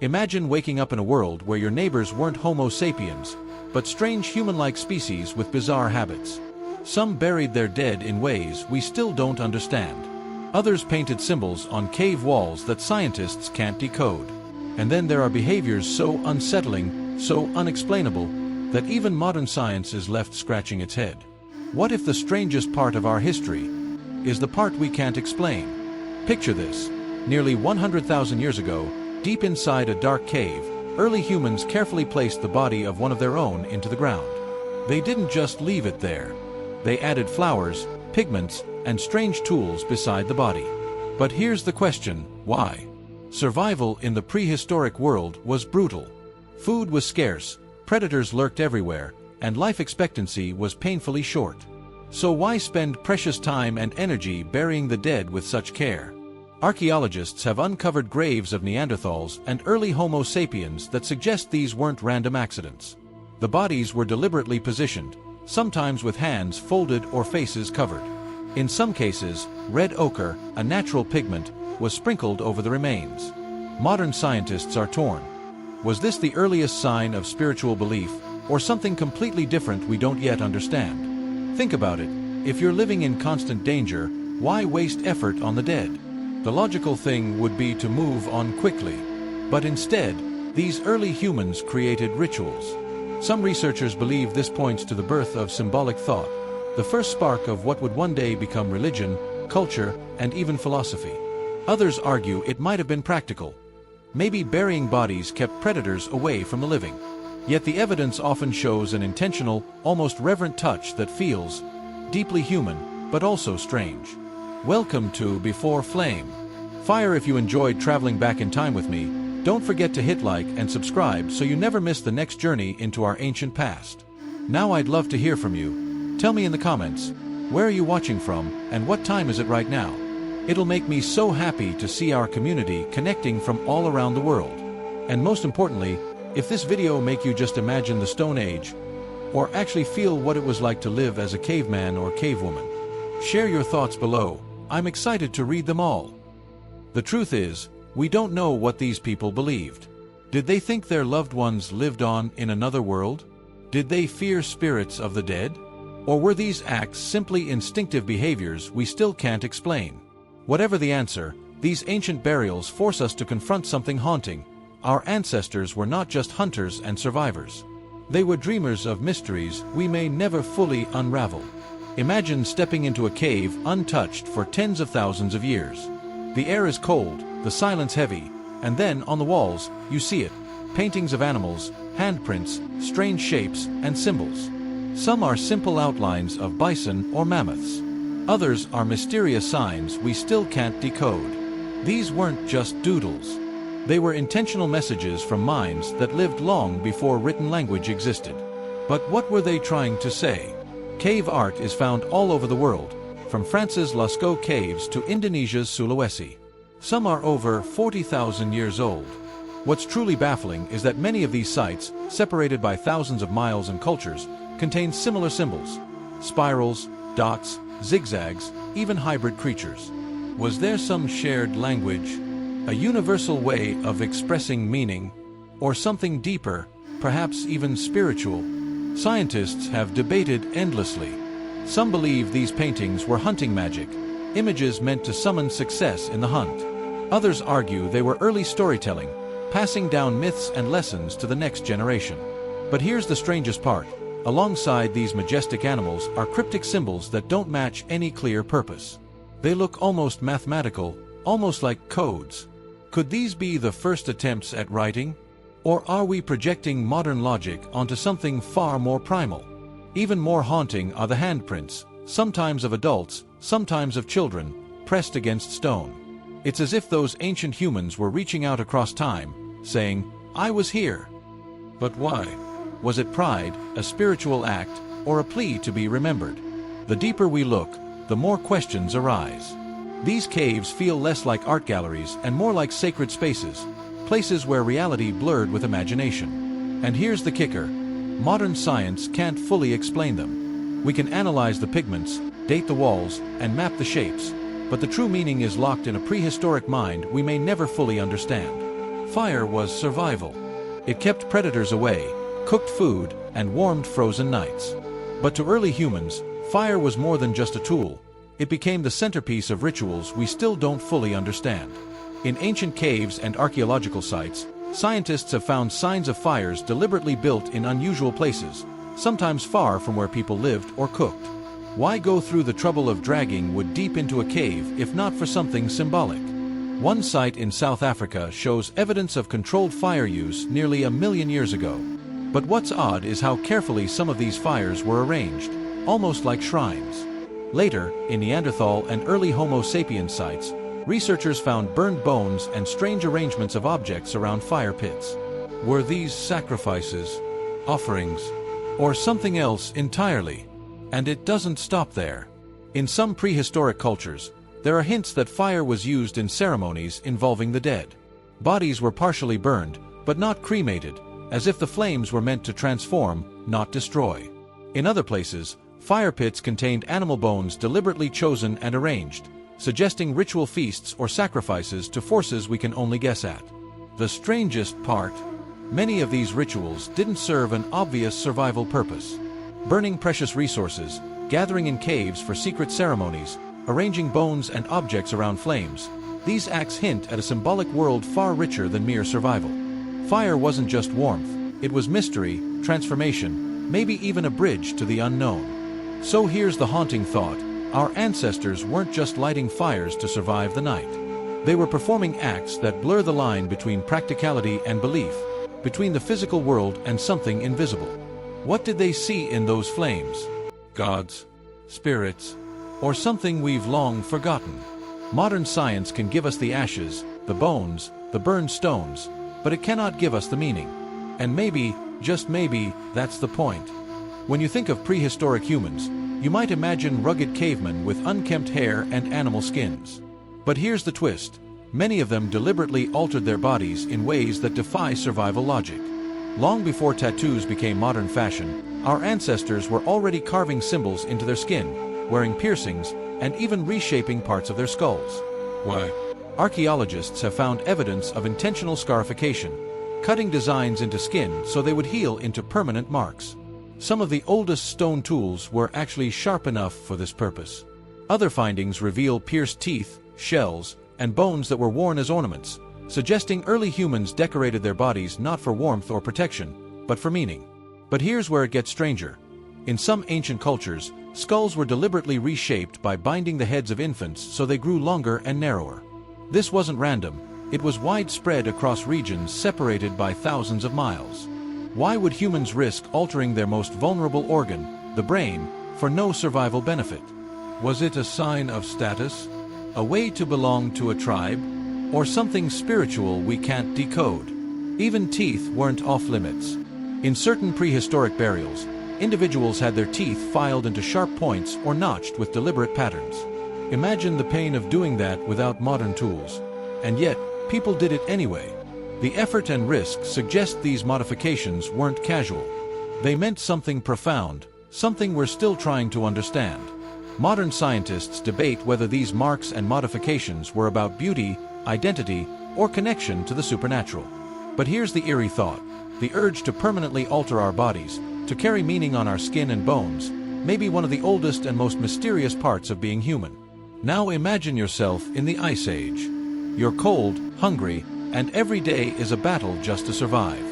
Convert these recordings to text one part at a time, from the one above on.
Imagine waking up in a world where your neighbors weren't Homo sapiens, but strange human-like species with bizarre habits. Some buried their dead in ways we still don't understand. Others painted symbols on cave walls that scientists can't decode. And then there are behaviors so unsettling, so unexplainable, that even modern science is left scratching its head. What if the strangest part of our history is the part we can't explain? Picture this. Nearly 100,000 years ago, deep inside a dark cave, early humans carefully placed the body of one of their own into the ground. They didn't just leave it there. They added flowers, pigments, and strange tools beside the body. But here's the question, why? Survival in the prehistoric world was brutal. Food was scarce, predators lurked everywhere, and life expectancy was painfully short. So why spend precious time and energy burying the dead with such care? Archaeologists have uncovered graves of Neanderthals and early Homo sapiens that suggest these weren't random accidents. The bodies were deliberately positioned, sometimes with hands folded or faces covered. In some cases, red ochre, a natural pigment, was sprinkled over the remains. Modern scientists are torn. Was this the earliest sign of spiritual belief, or something completely different we don't yet understand? Think about it. If you're living in constant danger, why waste effort on the dead? The logical thing would be to move on quickly. But instead, these early humans created rituals. Some researchers believe this points to the birth of symbolic thought, the first spark of what would one day become religion, culture, and even philosophy. Others argue it might have been practical. Maybe burying bodies kept predators away from the living. Yet the evidence often shows an intentional, almost reverent touch that feels deeply human, but also strange. Welcome to Before Flame. Fire. If you enjoyed traveling back in time with me, don't forget to hit like and subscribe so you never miss the next journey into our ancient past. Now I'd love to hear from you. Tell me in the comments, where are you watching from, and what time is it right now? It'll make me so happy to see our community connecting from all around the world. And most importantly, if this video make you just imagine the Stone Age, or actually feel what it was like to live as a caveman or cavewoman, share your thoughts below. I'm excited to read them all. The truth is, we don't know what these people believed. Did they think their loved ones lived on in another world? Did they fear spirits of the dead? Or were these acts simply instinctive behaviors we still can't explain? Whatever the answer, these ancient burials force us to confront something haunting. Our ancestors were not just hunters and survivors. They were dreamers of mysteries we may never fully unravel. Imagine stepping into a cave untouched for tens of thousands of years. The air is cold, the silence heavy, and then on the walls, you see it. Paintings of animals, handprints, strange shapes, and symbols. Some are simple outlines of bison or mammoths. Others are mysterious signs we still can't decode. These weren't just doodles. They were intentional messages from minds that lived long before written language existed. But what were they trying to say? Cave art is found all over the world, from France's Lascaux caves to Indonesia's Sulawesi. Some are over 40,000 years old. What's truly baffling is that many of these sites, separated by thousands of miles and cultures, contain similar symbols: spirals, dots, zigzags, even hybrid creatures. Was there some shared language, a universal way of expressing meaning, or something deeper, perhaps even spiritual? Scientists have debated endlessly. Some believe these paintings were hunting magic, images meant to summon success in the hunt. Others argue they were early storytelling, passing down myths and lessons to the next generation. But here's the strangest part. Alongside these majestic animals are cryptic symbols that don't match any clear purpose. They look almost mathematical, almost like codes. Could these be the first attempts at writing? Or are we projecting modern logic onto something far more primal? Even more haunting are the handprints, sometimes of adults, sometimes of children, pressed against stone. It's as if those ancient humans were reaching out across time, saying, "I was here." But why? Was it pride, a spiritual act, or a plea to be remembered? The deeper we look, the more questions arise. These caves feel less like art galleries and more like sacred spaces, places where reality blurred with imagination. And here's the kicker. Modern science can't fully explain them. We can analyze the pigments, date the walls, and map the shapes, but the true meaning is locked in a prehistoric mind we may never fully understand. Fire was survival. It kept predators away, cooked food, and warmed frozen nights. But to early humans, fire was more than just a tool. It became the centerpiece of rituals we still don't fully understand. In ancient caves and archaeological sites, scientists have found signs of fires deliberately built in unusual places, sometimes far from where people lived or cooked. Why go through the trouble of dragging wood deep into a cave if not for something symbolic? One site in South Africa shows evidence of controlled fire use nearly 1 million years ago. But what's odd is how carefully some of these fires were arranged, almost like shrines. Later, in Neanderthal and early Homo sapiens sites, researchers found burned bones and strange arrangements of objects around fire pits. Were these sacrifices, offerings, or something else entirely? And it doesn't stop there. In some prehistoric cultures, there are hints that fire was used in ceremonies involving the dead. Bodies were partially burned, but not cremated, as if the flames were meant to transform, not destroy. In other places, fire pits contained animal bones deliberately chosen and arranged, suggesting ritual feasts or sacrifices to forces we can only guess at. The strangest part? Many of these rituals didn't serve an obvious survival purpose. Burning precious resources, gathering in caves for secret ceremonies, arranging bones and objects around flames, these acts hint at a symbolic world far richer than mere survival. Fire wasn't just warmth, it was mystery, transformation, maybe even a bridge to the unknown. So here's the haunting thought: our ancestors weren't just lighting fires to survive the night. They were performing acts that blur the line between practicality and belief, between the physical world and something invisible. What did they see in those flames? Gods? Spirits? Or something we've long forgotten? Modern science can give us the ashes, the bones, the burned stones, but it cannot give us the meaning. And maybe, just maybe, that's the point. When you think of prehistoric humans, you might imagine rugged cavemen with unkempt hair and animal skins. But here's the twist: many of them deliberately altered their bodies in ways that defy survival logic. Long before tattoos became modern fashion, our ancestors were already carving symbols into their skin, wearing piercings, and even reshaping parts of their skulls. Why? Archaeologists have found evidence of intentional scarification, cutting designs into skin so they would heal into permanent marks. Some of the oldest stone tools were actually sharp enough for this purpose. Other findings reveal pierced teeth, shells, and bones that were worn as ornaments, suggesting early humans decorated their bodies not for warmth or protection, but for meaning. But here's where it gets stranger. In some ancient cultures, skulls were deliberately reshaped by binding the heads of infants so they grew longer and narrower. This wasn't random, it was widespread across regions separated by thousands of miles. Why would humans risk altering their most vulnerable organ, the brain, for no survival benefit? Was it a sign of status? A way to belong to a tribe? Or something spiritual we can't decode? Even teeth weren't off limits. In certain prehistoric burials, individuals had their teeth filed into sharp points or notched with deliberate patterns. Imagine the pain of doing that without modern tools. And yet, people did it anyway. The effort and risk suggest these modifications weren't casual. They meant something profound, something we're still trying to understand. Modern scientists debate whether these marks and modifications were about beauty, identity, or connection to the supernatural. But here's the eerie thought: the urge to permanently alter our bodies, to carry meaning on our skin and bones, may be one of the oldest and most mysterious parts of being human. Now imagine yourself in the Ice Age. You're cold, hungry, and every day is a battle just to survive.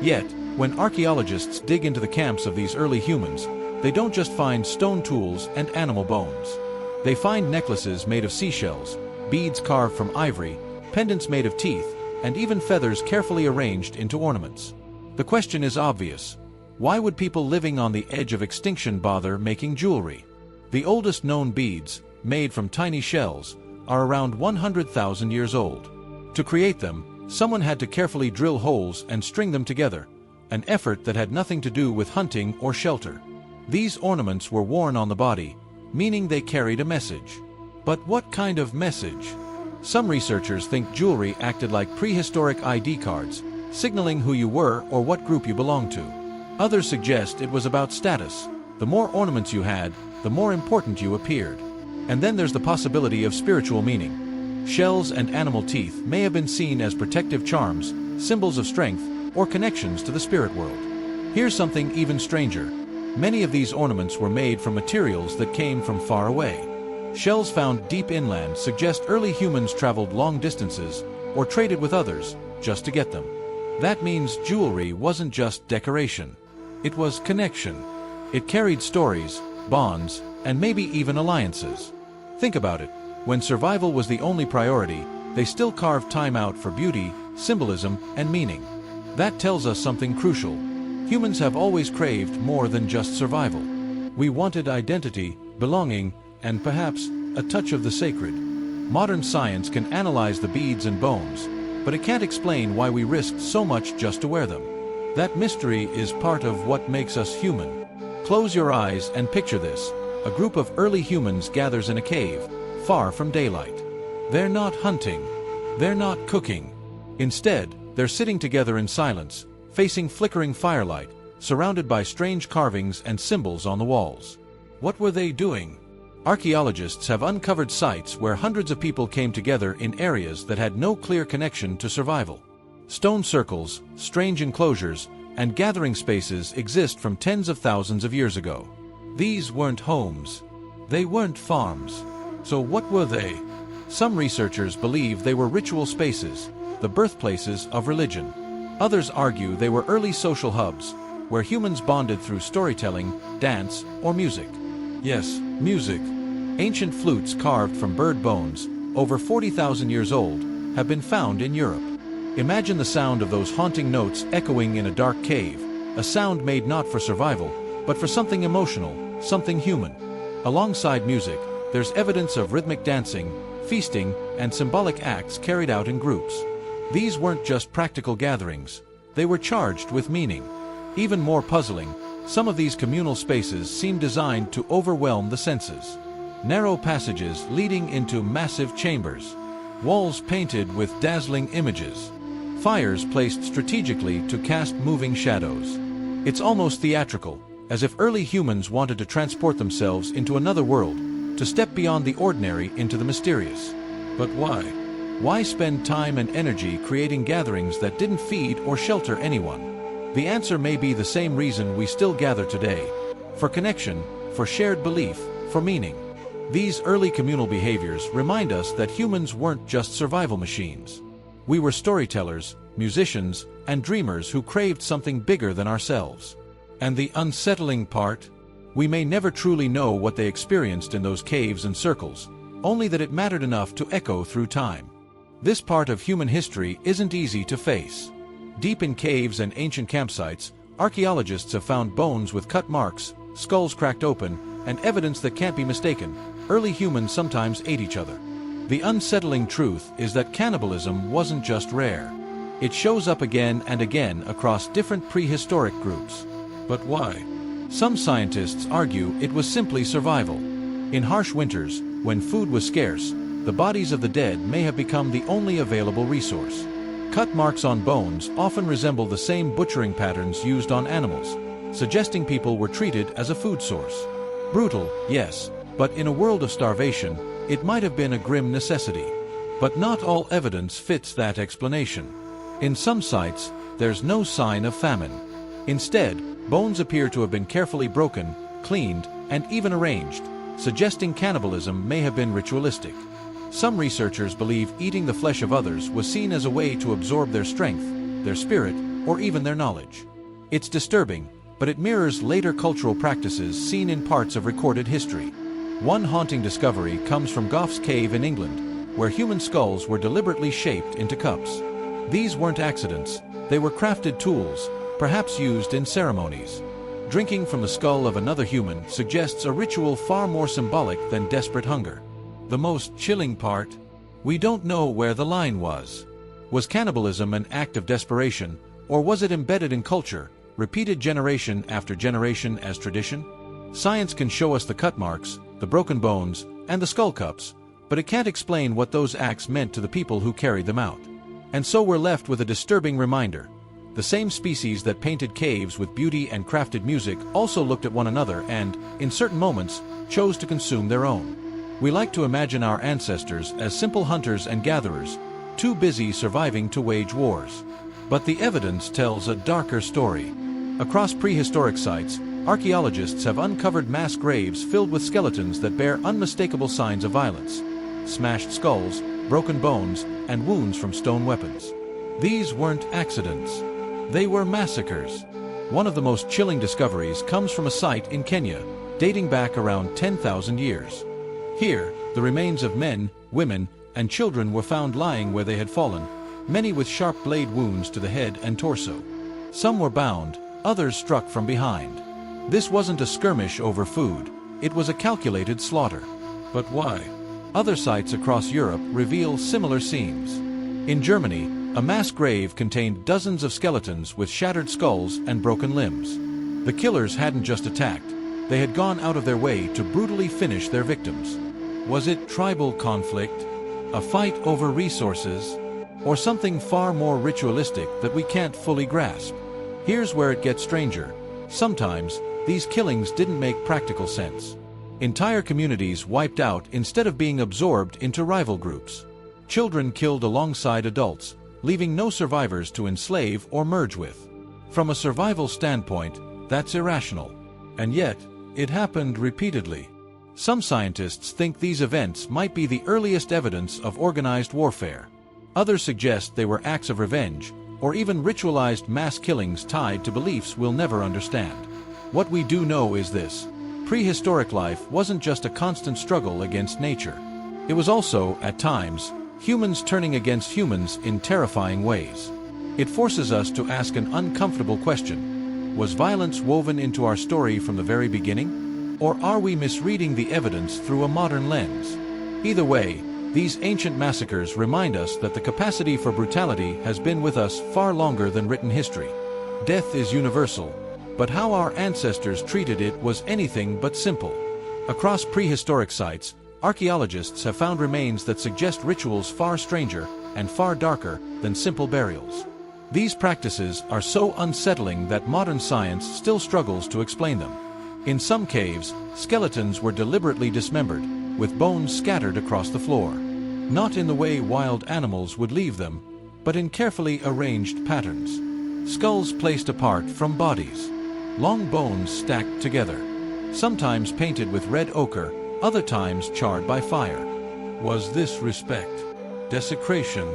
Yet, when archaeologists dig into the camps of these early humans, they don't just find stone tools and animal bones. They find necklaces made of seashells, beads carved from ivory, pendants made of teeth, and even feathers carefully arranged into ornaments. The question is obvious: why would people living on the edge of extinction bother making jewelry? The oldest known beads, made from tiny shells, are around 100,000 years old. To create them, someone had to carefully drill holes and string them together, an effort that had nothing to do with hunting or shelter. These ornaments were worn on the body, meaning they carried a message. But what kind of message? Some researchers think jewelry acted like prehistoric ID cards, signaling who you were or what group you belonged to. Others suggest it was about status. The more ornaments you had, the more important you appeared. And then there's the possibility of spiritual meaning. Shells and animal teeth may have been seen as protective charms, symbols of strength, or connections to the spirit world. Here's something even stranger. Many of these ornaments were made from materials that came from far away. Shells found deep inland suggest early humans traveled long distances, or traded with others, just to get them. That means jewelry wasn't just decoration. It was connection. It carried stories, bonds, and maybe even alliances. Think about it. When survival was the only priority, they still carved time out for beauty, symbolism, and meaning. That tells us something crucial. Humans have always craved more than just survival. We wanted identity, belonging, and perhaps a touch of the sacred. Modern science can analyze the beads and bones, but it can't explain why we risked so much just to wear them. That mystery is part of what makes us human. Close your eyes and picture this. A group of early humans gathers in a cave, far from daylight. They're not hunting. They're not cooking. Instead, they're sitting together in silence, facing flickering firelight, surrounded by strange carvings and symbols on the walls. What were they doing? Archaeologists have uncovered sites where hundreds of people came together in areas that had no clear connection to survival. Stone circles, strange enclosures, and gathering spaces exist from tens of thousands of years ago. These weren't homes. They weren't farms. So what were they? Some researchers believe they were ritual spaces, the birthplaces of religion. Others argue they were early social hubs, where humans bonded through storytelling, dance, or music. Yes, music. Ancient flutes carved from bird bones, over 40,000 years old, have been found in Europe. Imagine the sound of those haunting notes echoing in a dark cave, a sound made not for survival, but for something emotional, something human. Alongside music, there's evidence of rhythmic dancing, feasting, and symbolic acts carried out in groups. These weren't just practical gatherings, they were charged with meaning. Even more puzzling, some of these communal spaces seem designed to overwhelm the senses. Narrow passages leading into massive chambers. Walls painted with dazzling images. Fires placed strategically to cast moving shadows. It's almost theatrical, as if early humans wanted to transport themselves into another world, to step beyond the ordinary into the mysterious. But why? Why spend time and energy creating gatherings that didn't feed or shelter anyone? The answer may be the same reason we still gather today: for connection, for shared belief, for meaning. These early communal behaviors remind us that humans weren't just survival machines. We were storytellers, musicians, and dreamers who craved something bigger than ourselves. And the unsettling part? We may never truly know what they experienced in those caves and circles, only that it mattered enough to echo through time. This part of human history isn't easy to face. Deep in caves and ancient campsites, archaeologists have found bones with cut marks, skulls cracked open, and evidence that can't be mistaken. Early humans sometimes ate each other. The unsettling truth is that cannibalism wasn't just rare. It shows up again and again across different prehistoric groups. But why? Some scientists argue it was simply survival. In harsh winters, when food was scarce, the bodies of the dead may have become the only available resource. Cut marks on bones often resemble the same butchering patterns used on animals, suggesting people were treated as a food source. Brutal, yes, but in a world of starvation, it might have been a grim necessity. But not all evidence fits that explanation. In some sites, there's no sign of famine. Instead, bones appear to have been carefully broken, cleaned, and even arranged, suggesting cannibalism may have been ritualistic. Some researchers believe eating the flesh of others was seen as a way to absorb their strength, their spirit, or even their knowledge. It's disturbing, but it mirrors later cultural practices seen in parts of recorded history. One haunting discovery comes from Gough's Cave in England, where human skulls were deliberately shaped into cups. These weren't accidents, they were crafted tools, perhaps used in ceremonies. Drinking from the skull of another human suggests a ritual far more symbolic than desperate hunger. The most chilling part? We don't know where the line was. Was cannibalism an act of desperation, or was it embedded in culture, repeated generation after generation as tradition? Science can show us the cut marks, the broken bones, and the skull cups, but it can't explain what those acts meant to the people who carried them out. And so we're left with a disturbing reminder. The same species that painted caves with beauty and crafted music also looked at one another and, in certain moments, chose to consume their own. We like to imagine our ancestors as simple hunters and gatherers, too busy surviving to wage wars. But the evidence tells a darker story. Across prehistoric sites, archaeologists have uncovered mass graves filled with skeletons that bear unmistakable signs of violence. Smashed skulls, broken bones, and wounds from stone weapons. These weren't accidents. They were massacres. One of the most chilling discoveries comes from a site in Kenya, dating back around 10,000 years. Here, the remains of men, women, and children were found lying where they had fallen, many with sharp blade wounds to the head and torso. Some were bound, others struck from behind. This wasn't a skirmish over food, it was a calculated slaughter. But why? Other sites across Europe reveal similar scenes. In Germany, a mass grave contained dozens of skeletons with shattered skulls and broken limbs. The killers hadn't just attacked, they had gone out of their way to brutally finish their victims. Was it tribal conflict, a fight over resources, or something far more ritualistic that we can't fully grasp? Here's where it gets stranger. Sometimes, these killings didn't make practical sense. Entire communities wiped out instead of being absorbed into rival groups. Children killed alongside adults, leaving no survivors to enslave or merge with. From a survival standpoint, that's irrational. And yet, it happened repeatedly. Some scientists think these events might be the earliest evidence of organized warfare. Others suggest they were acts of revenge, or even ritualized mass killings tied to beliefs we'll never understand. What we do know is this: prehistoric life wasn't just a constant struggle against nature. It was also, at times, humans turning against humans in terrifying ways. It forces us to ask an uncomfortable question. Was violence woven into our story from the very beginning? Or are we misreading the evidence through a modern lens? Either way, these ancient massacres remind us that the capacity for brutality has been with us far longer than written history. Death is universal, but how our ancestors treated it was anything but simple. Across prehistoric sites, archaeologists have found remains that suggest rituals far stranger and far darker than simple burials. These practices are so unsettling that modern science still struggles to explain them. In some caves, skeletons were deliberately dismembered, with bones scattered across the floor. Not in the way wild animals would leave them, but in carefully arranged patterns. Skulls placed apart from bodies. Long bones stacked together. Sometimes painted with red ochre, other times charred by fire. Was this respect, desecration,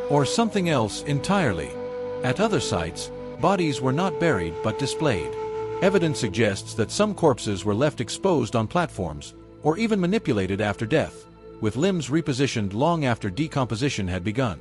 or something else entirely? At other sites, bodies were not buried but displayed. Evidence suggests that some corpses were left exposed on platforms, or even manipulated after death, with limbs repositioned long after decomposition had begun.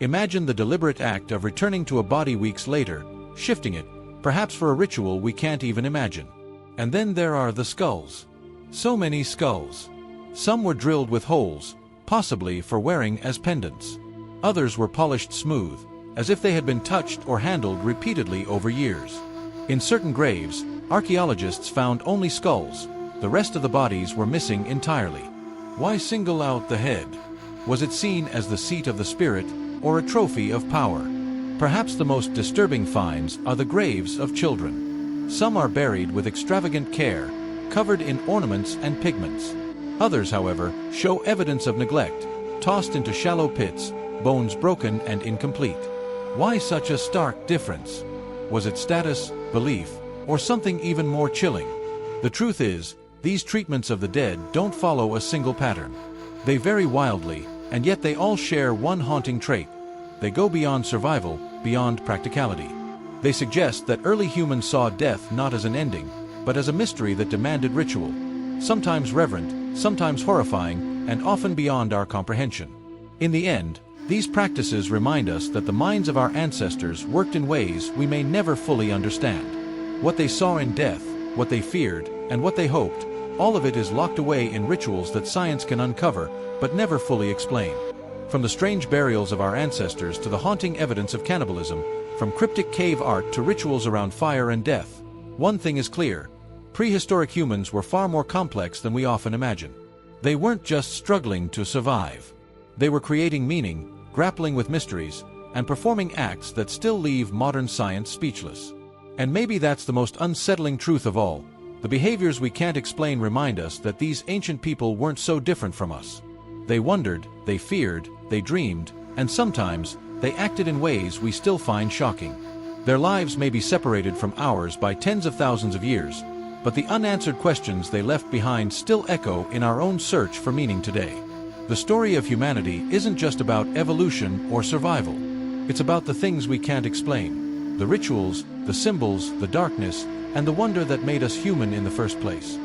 Imagine the deliberate act of returning to a body weeks later, shifting it, perhaps for a ritual we can't even imagine. And then there are the skulls. So many skulls. Some were drilled with holes, possibly for wearing as pendants. Others were polished smooth, as if they had been touched or handled repeatedly over years. In certain graves, archaeologists found only skulls. The rest of the bodies were missing entirely. Why single out the head? Was it seen as the seat of the spirit, or a trophy of power? Perhaps the most disturbing finds are the graves of children. Some are buried with extravagant care, covered in ornaments and pigments. Others, however, show evidence of neglect, tossed into shallow pits, bones broken and incomplete. Why such a stark difference? Was it status, belief, or something even more chilling? The truth is, these treatments of the dead don't follow a single pattern. They vary wildly, and yet they all share one haunting trait. They go beyond survival, beyond practicality. They suggest that early humans saw death not as an ending, but as a mystery that demanded ritual. Sometimes reverent, sometimes horrifying, and often beyond our comprehension. In the end, these practices remind us that the minds of our ancestors worked in ways we may never fully understand. What they saw in death, what they feared, and what they hoped, all of it is locked away in rituals that science can uncover, but never fully explain. From the strange burials of our ancestors to the haunting evidence of cannibalism, from cryptic cave art to rituals around fire and death, one thing is clear: prehistoric humans were far more complex than we often imagine. They weren't just struggling to survive. They were creating meaning, grappling with mysteries, and performing acts that still leave modern science speechless. And maybe that's the most unsettling truth of all. The The behaviors we can't explain remind us that these ancient people weren't so different from us. They wondered, they feared, they dreamed, and sometimes, they acted in ways we still find shocking. Their lives may be separated from ours by tens of thousands of years, but the unanswered questions they left behind still echo in our own search for meaning today. The story of humanity isn't just about evolution or survival. It's about the things we can't explain. The rituals, the symbols, the darkness, and the wonder that made us human in the first place.